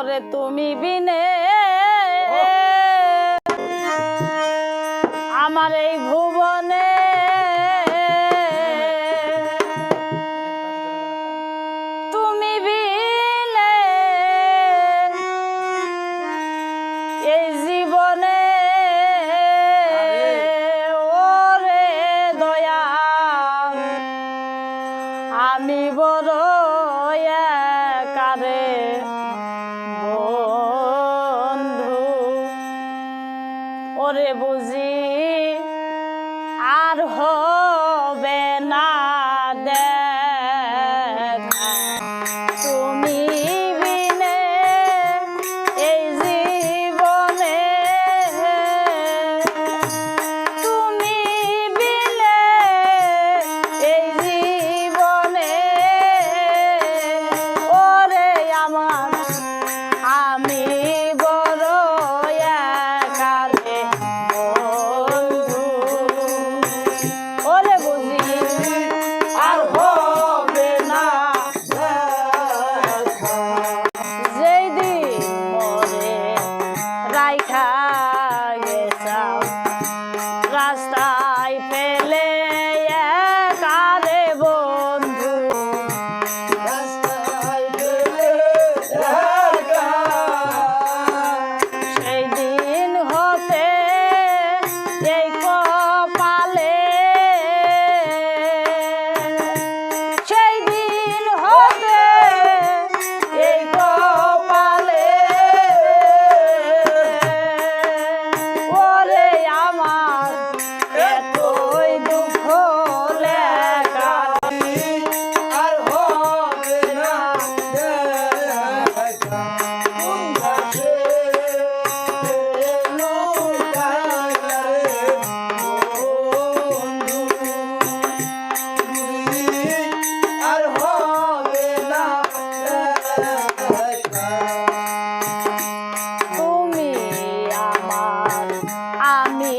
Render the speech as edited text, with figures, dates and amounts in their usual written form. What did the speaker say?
ওরে তুমি বিনে আমার এই ভুবনে তুমি বিনে এই জীবনে ওরে দয়া আমি বড় একারে বন্ধু ওরে বুঝি আর হবে না দেখা তুমি বিনে এই জীবনে তুমি বিনে এই জীবনে ওরে আমার আমি বড় একারে বন্ধু ওরে বুঝি আর হবে না যেই দিন মরে রাইখা গেছাও রাস্তায় ফেলে একারে বন্ধু সেই দিন হতে এই কপালে সেই দিন হতে এই কপালে ওরে আমার এতই দুঃখ লেখা আর হবে না আর হবে না তুমি আমার আমি